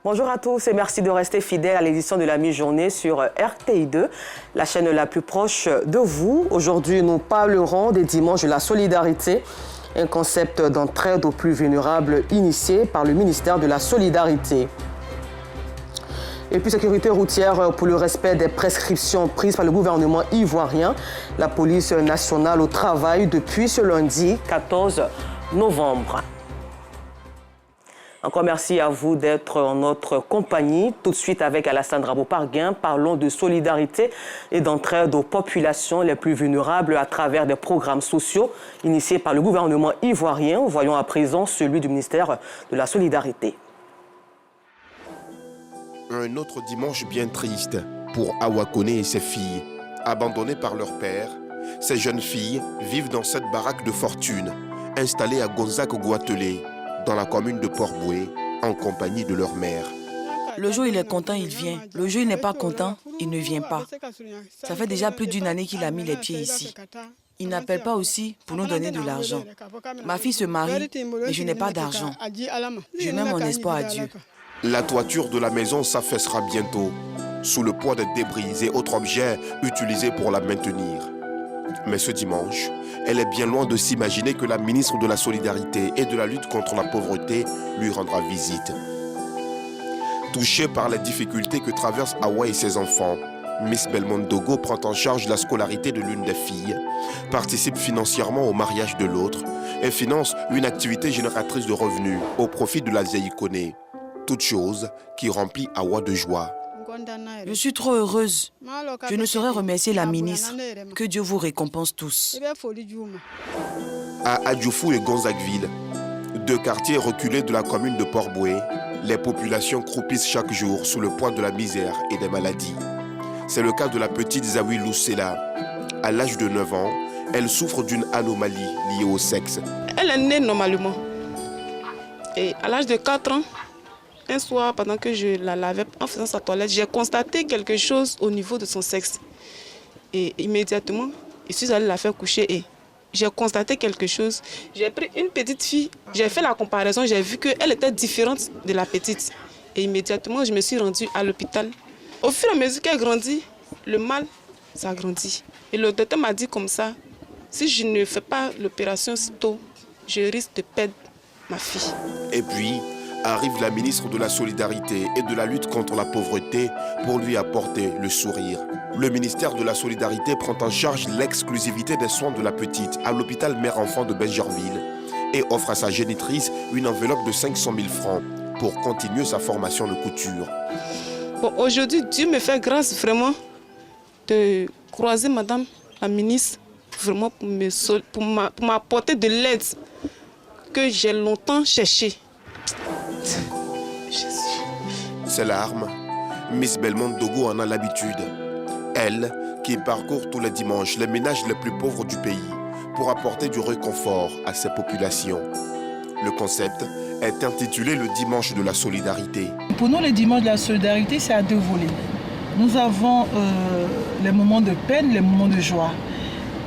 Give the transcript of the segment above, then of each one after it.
Bonjour à tous et merci de rester fidèles à l'édition de la mi-journée sur RTI2, la chaîne la plus proche de vous. Aujourd'hui, nous parlerons des dimanches de la solidarité, un concept d'entraide aux plus vulnérables initié par le ministère de la Solidarité. Et puis sécurité routière pour le respect des prescriptions prises par le gouvernement ivoirien. La police nationale au travail depuis ce lundi 14 novembre. Encore merci à vous d'être en notre compagnie. Tout de suite avec Alassane Rabo-Parguin, parlons de solidarité et d'entraide aux populations les plus vulnérables à travers des programmes sociaux initiés par le gouvernement ivoirien. Voyons à présent celui du ministère de la Solidarité. Un autre dimanche bien triste pour Awa Koné et ses filles. Abandonnées par leur père, ces jeunes filles vivent dans cette baraque de fortune, installée à Gonzague-Guatelé, dans la commune de Port-Boué, en compagnie de leur mère. Le jour il est content, il vient. Le jour il n'est pas content, il ne vient pas. Ça fait déjà plus d'1 année qu'il a mis les pieds ici. Il n'appelle pas aussi pour nous donner de l'argent. Ma fille se marie, mais je n'ai pas d'argent. Je mets mon espoir à Dieu. La toiture de la maison s'affaissera bientôt, sous le poids des débris et autres objets utilisés pour la maintenir. Mais ce dimanche, elle est bien loin de s'imaginer que la ministre de la Solidarité et de la lutte contre la pauvreté lui rendra visite. Touchée par les difficultés que traversent Awa et ses enfants, Miss Belmondo Dogo prend en charge la scolarité de l'une des filles, participe financièrement au mariage de l'autre et finance une activité génératrice de revenus au profit de la vieille Koné. Toute chose qui remplit Awa de joie. Je suis trop heureuse. Je ne saurais remercier la ministre. Que Dieu vous récompense tous. À Adjoufou et Gonzagueville, deux quartiers reculés de la commune de Port-Boué, les populations croupissent chaque jour sous le poids de la misère et des maladies. C'est le cas de la petite Zawi Loussela. À l'âge de 9 ans, elle souffre d'une anomalie liée au sexe. Elle est née normalement. Et à l'âge de 4 ans, un soir, pendant que je la lavais en faisant sa toilette, j'ai constaté quelque chose au niveau de son sexe. Et immédiatement, je suis allée la faire coucher et j'ai constaté quelque chose. J'ai pris une petite fille, j'ai fait la comparaison, j'ai vu qu'elle était différente de la petite. Et immédiatement, je me suis rendue à l'hôpital. Au fur et à mesure qu'elle grandit, le mal s'agrandit. Et le docteur m'a dit comme ça, si je ne fais pas l'opération si tôt, je risque de perdre ma fille. Et puis, arrive la ministre de la Solidarité et de la lutte contre la pauvreté pour lui apporter le sourire. Le ministère de la Solidarité prend en charge l'exclusivité des soins de la petite à l'hôpital mère-enfant de Benjerville et offre à sa génitrice une enveloppe de 500 000 francs pour continuer sa formation de couture. Bon, aujourd'hui, Dieu me fait grâce vraiment de croiser madame la ministre vraiment pour m'apporter de l'aide que j'ai longtemps cherchée. Ces larmes, Miss Belmondo Dogo en a l'habitude. Elle, qui parcourt tous les dimanches les ménages les plus pauvres du pays pour apporter du réconfort à ces populations. Le concept est intitulé le dimanche de la solidarité. Pour nous, le dimanche de la solidarité, c'est à 2 volets. Nous avons les moments de peine, les moments de joie.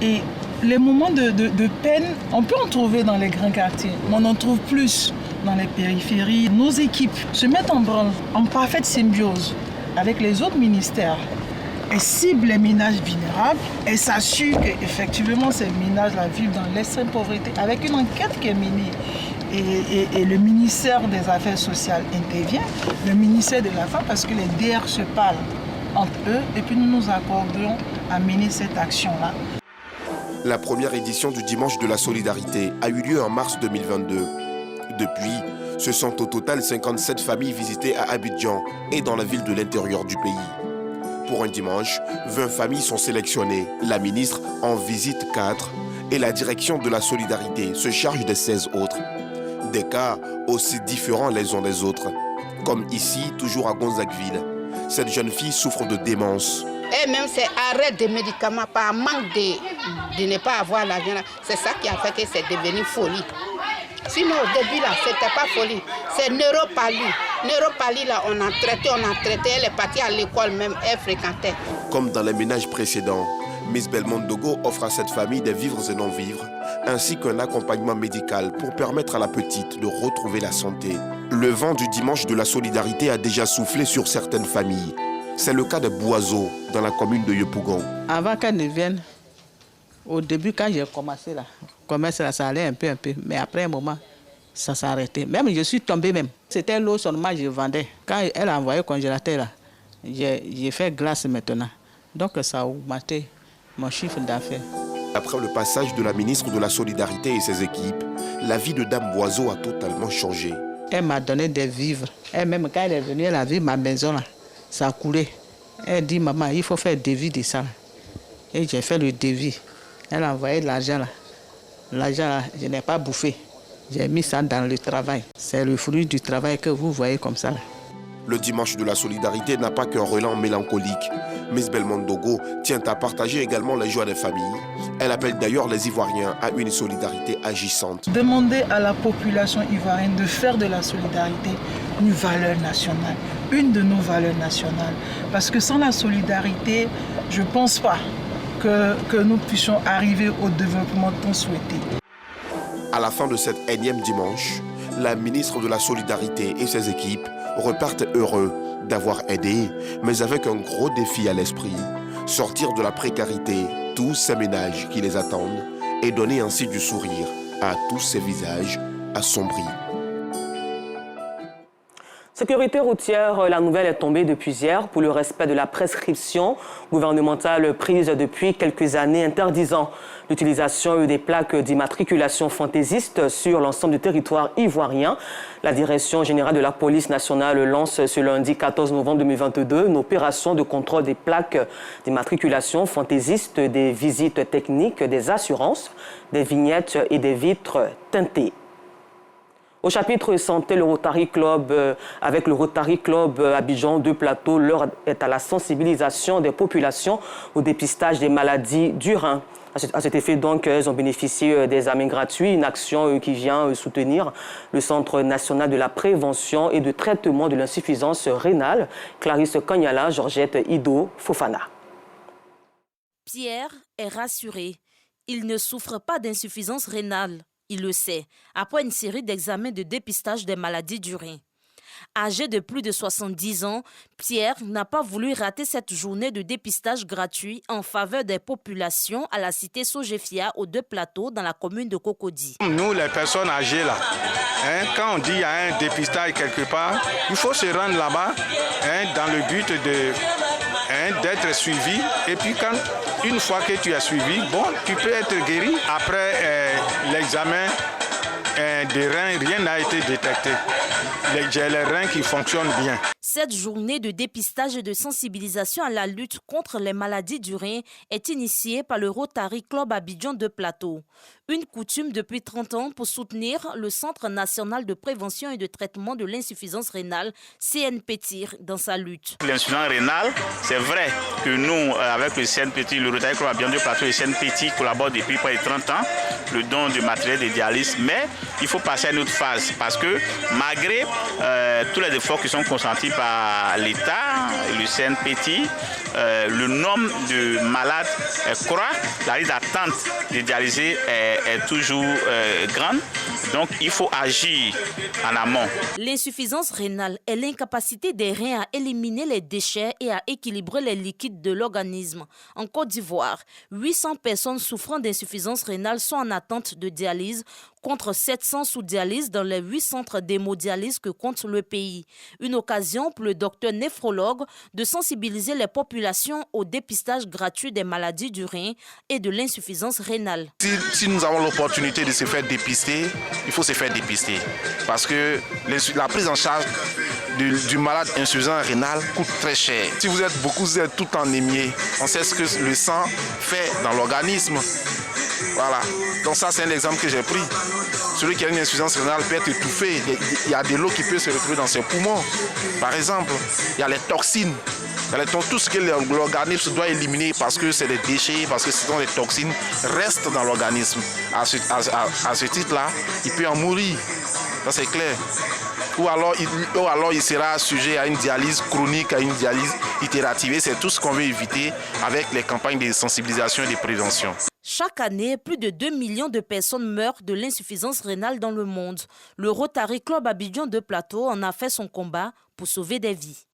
Et les moments de peine, on peut en trouver dans les grands quartiers, mais on en trouve plus dans les périphéries. Nos équipes se mettent en branle, en parfaite symbiose avec les autres ministères. Elles ciblent les ménages vulnérables et s'assurent qu'effectivement ces ménages-là vivent dans l'extrême pauvreté avec une enquête qui est menée. Et le ministère des Affaires sociales intervient, le ministère de la Femme, parce que les DR se parlent entre eux et puis nous nous accordons à mener cette action-là. La première édition du Dimanche de la Solidarité a eu lieu en mars 2022. Depuis, ce sont au total 57 familles visitées à Abidjan et dans la ville de l'intérieur du pays. Pour un dimanche, 20 familles sont sélectionnées. La ministre en visite 4 et la direction de la solidarité se charge des 16 autres. Des cas aussi différents les uns des autres. Comme ici, toujours à Gonzagueville. Cette jeune fille souffre de démence. Et même c'est arrêt des médicaments par manque de ne pas avoir l'argent. C'est ça qui a fait que c'est devenu folie. Sinon au début là, c'était pas folie. C'est neuropalie. Neuropalie là, on a traité. Elle est partie à l'école même, elle fréquentait. Comme dans les ménages précédents, Miss Belmondo Dogo offre à cette famille des vivres et non-vivres, ainsi qu'un accompagnement médical pour permettre à la petite de retrouver la santé. Le vent du dimanche de la solidarité a déjà soufflé sur certaines familles. C'est le cas de Boiseau, dans la commune de Yopougon. Avant qu'elle ne vienne, au début, quand j'ai commencé là, ça allait un peu. Mais après un moment, ça s'est arrêté. Même je suis tombée même. C'était l'eau seulement que je vendais. Quand elle a envoyé le congélateur là, j'ai fait glace maintenant. Donc ça a augmenté mon chiffre d'affaires. Après le passage de la ministre de la Solidarité et ses équipes, la vie de Dame Boiseau a totalement changé. Elle m'a donné des vivres. Elle-même, quand elle est venue, elle a vu ma maison là. Ça a coulé. Elle dit, maman, il faut faire le devis de ça. Et j'ai fait le devis. Elle a envoyé de l'argent là. L'argent là, je n'ai pas bouffé. J'ai mis ça dans le travail. C'est le fruit du travail que vous voyez comme ça là. Le dimanche de la solidarité n'a pas qu'un relent mélancolique. Miss Belmondogo tient à partager également les joies des familles. Elle appelle d'ailleurs les Ivoiriens à une solidarité agissante. Demander à la population ivoirienne de faire de la solidarité une valeur nationale, une de nos valeurs nationales. Parce que sans la solidarité, je ne pense pas que nous puissions arriver au développement tant souhaité. À la fin de cet énième dimanche, la ministre de la Solidarité et ses équipes repartent heureux d'avoir aidé, mais avec un gros défi à l'esprit, sortir de la précarité tous ces ménages qui les attendent et donner ainsi du sourire à tous ces visages assombris. Sécurité routière, la nouvelle est tombée depuis hier pour le respect de la prescription gouvernementale prise depuis quelques années interdisant l'utilisation des plaques d'immatriculation fantaisistes sur l'ensemble du territoire ivoirien. La Direction générale de la police nationale lance ce lundi 14 novembre 2022 une opération de contrôle des plaques d'immatriculation fantaisistes, des visites techniques, des assurances, des vignettes et des vitres teintées. Au chapitre santé, le Rotary Club, avec le Rotary Club Abidjan de Plateau, l'heure est à la sensibilisation des populations au dépistage des maladies du rein. À cet effet, donc, elles ont bénéficié des examens gratuits, une action qui vient soutenir le Centre national de la prévention et de traitement de l'insuffisance rénale. Clarisse Kanyala, Georgette Ido, Fofana. Pierre est rassuré. Il ne souffre pas d'insuffisance rénale. Il le sait, après une série d'examens de dépistage des maladies du rein. Âgé de plus de 70 ans, Pierre n'a pas voulu rater cette journée de dépistage gratuit en faveur des populations à la cité Sogefia aux Deux Plateaux dans la commune de Cocody. Nous, les personnes âgées, là, quand on dit qu'il y a un dépistage quelque part, il faut se rendre là-bas dans le but d'être suivi. Et puis, une fois que tu as suivi, bon, tu peux être guéri. Après l'examen des reins, rien n'a été détecté. J'ai les reins qui fonctionnent bien. Cette journée de dépistage et de sensibilisation à la lutte contre les maladies du rein est initiée par le Rotary Club Abidjan de Plateau. Une coutume depuis 30 ans pour soutenir le Centre national de prévention et de traitement de l'insuffisance rénale, CNPTIR, dans sa lutte. L'insuffisance rénale, c'est vrai que nous, avec le CNPTIR, le Rotary Club Abidjan de Plateau et le CNPTIR collaborent depuis près de 30 ans, le don de matériel de dialyse, mais il faut passer à une autre phase parce que malgré tous les efforts qui sont consentis par l'État et le CNPTIR, le nombre de malades croît, la liste d'attente de dialysés est toujours grande, donc il faut agir en amont. L'insuffisance rénale est l'incapacité des reins à éliminer les déchets et à équilibrer les liquides de l'organisme. En Côte d'Ivoire, 800 personnes souffrant d'insuffisance rénale sont en attente de dialyse, contre 700 sous dialyse dans les 8 centres d'hémodialyse que compte le pays. Une occasion pour le docteur néphrologue de sensibiliser les populations au dépistage gratuit des maladies du rein et de l'insuffisance rénale. Si nous avons l'opportunité de se faire dépister, il faut se faire dépister. Parce que la prise en charge du malade insuffisant rénal coûte très cher. Si vous êtes beaucoup, vous êtes tout anémié. On sait ce que le sang fait dans l'organisme. Voilà. Donc ça, c'est un exemple que j'ai pris. Celui qui a une insuffisance rénale peut être étouffé. Il y a de l'eau qui peut se retrouver dans ses poumons. Par exemple, il y a les toxines. Tout ce que l'organisme doit éliminer parce que c'est des déchets, parce que ce sont des toxines, restent dans l'organisme. À ce titre-là, il peut en mourir. Ça, c'est clair. Ou alors il sera sujet à une dialyse chronique, à une dialyse itérative. C'est tout ce qu'on veut éviter avec les campagnes de sensibilisation et de prévention. Chaque année, plus de 2 millions de personnes meurent de l'insuffisance rénale dans le monde. Le Rotary Club Abidjan de Plateau en a fait son combat pour sauver des vies.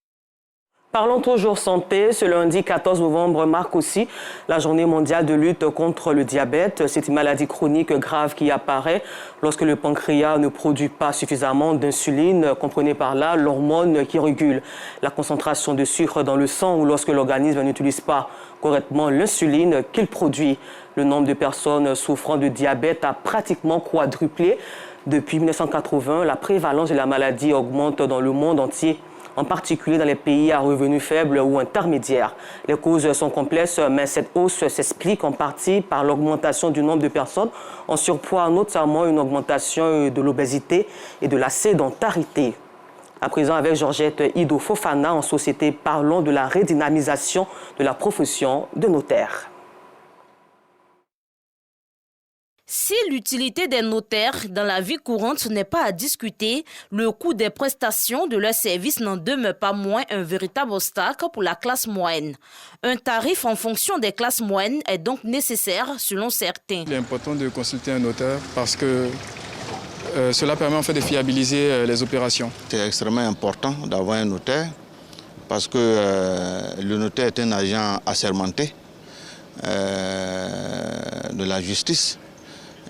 Parlons toujours santé. Ce lundi 14 novembre marque aussi la journée mondiale de lutte contre le diabète. C'est une maladie chronique grave qui apparaît lorsque le pancréas ne produit pas suffisamment d'insuline. Comprenez par là l'hormone qui régule la concentration de sucre dans le sang ou lorsque l'organisme n'utilise pas correctement l'insuline qu'il produit. Le nombre de personnes souffrant de diabète a pratiquement quadruplé. Depuis 1980, la prévalence de la maladie augmente dans le monde entier, en particulier dans les pays à revenus faibles ou intermédiaires. Les causes sont complexes, mais cette hausse s'explique en partie par l'augmentation du nombre de personnes en surpoids, notamment une augmentation de l'obésité et de la sédentarité. À présent, avec Georgette Ido Fofana, en société, parlons de la redynamisation de la profession de notaire. Si l'utilité des notaires dans la vie courante n'est pas à discuter, le coût des prestations de leurs services n'en demeure pas moins un véritable obstacle pour la classe moyenne. Un tarif en fonction des classes moyennes est donc nécessaire selon certains. Il est important de consulter un notaire parce que cela permet en fait de fiabiliser les opérations. C'est extrêmement important d'avoir un notaire parce que le notaire est un agent assermenté de la justice.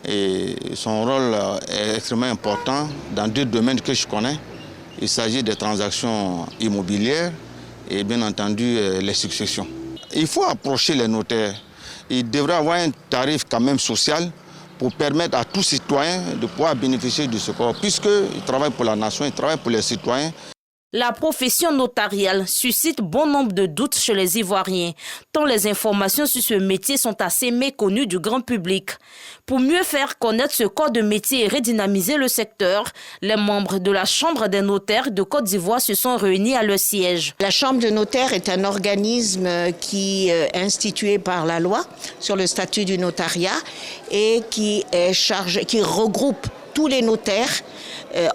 Et son rôle est extrêmement important dans deux domaines que je connais. Il s'agit des transactions immobilières et bien entendu les successions. Il faut approcher les notaires. Il devrait avoir un tarif quand même social pour permettre à tout citoyen de pouvoir bénéficier de ce corps. Puisqu'il travaille pour la nation, il travaille pour les citoyens. La profession notariale suscite bon nombre de doutes chez les Ivoiriens, tant les informations sur ce métier sont assez méconnues du grand public. Pour mieux faire connaître ce corps de métier et redynamiser le secteur, les membres de la Chambre des notaires de Côte d'Ivoire se sont réunis à leur siège. La Chambre de notaires est un organisme qui est institué par la loi sur le statut du notariat et qui regroupe tous les notaires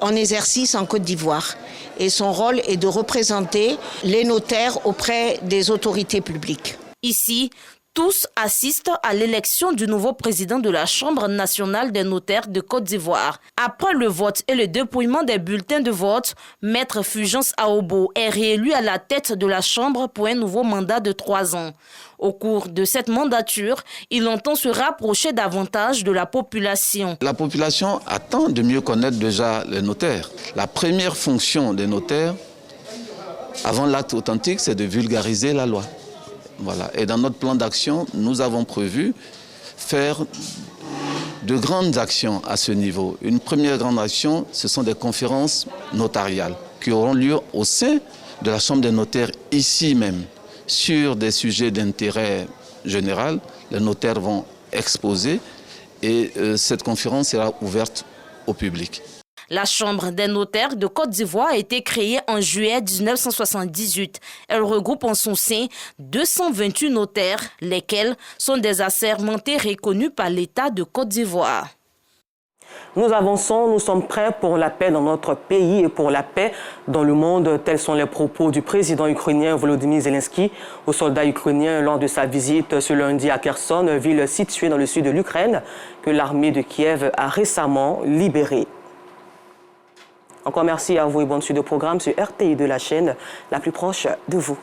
en exercice en Côte d'Ivoire. Et son rôle est de représenter les notaires auprès des autorités publiques. Ici, tous assistent à l'élection du nouveau président de la Chambre nationale des notaires de Côte d'Ivoire. Après le vote et le dépouillement des bulletins de vote, Maître Fulgence Aobo est réélu à la tête de la Chambre pour un nouveau mandat de 3 ans. Au cours de cette mandature, il entend se rapprocher davantage de la population. La population attend de mieux connaître déjà les notaires. La première fonction des notaires, avant l'acte authentique, c'est de vulgariser la loi. Voilà. Et dans notre plan d'action, nous avons prévu faire de grandes actions à ce niveau. Une première grande action, ce sont des conférences notariales qui auront lieu au sein de la Chambre des notaires ici même. Sur des sujets d'intérêt général, les notaires vont exposer et cette conférence sera ouverte au public. La Chambre des notaires de Côte d'Ivoire a été créée en juillet 1978. Elle regroupe en son sein 228 notaires, lesquels sont des assermentés reconnus par l'État de Côte d'Ivoire. Nous avançons, nous sommes prêts pour la paix dans notre pays et pour la paix dans le monde. Tels sont les propos du président ukrainien Volodymyr Zelensky aux soldats ukrainiens lors de sa visite ce lundi à Kherson, ville située dans le sud de l'Ukraine, que l'armée de Kiev a récemment libérée. Encore merci à vous et bonne suite de programme sur RTI de la chaîne la plus proche de vous.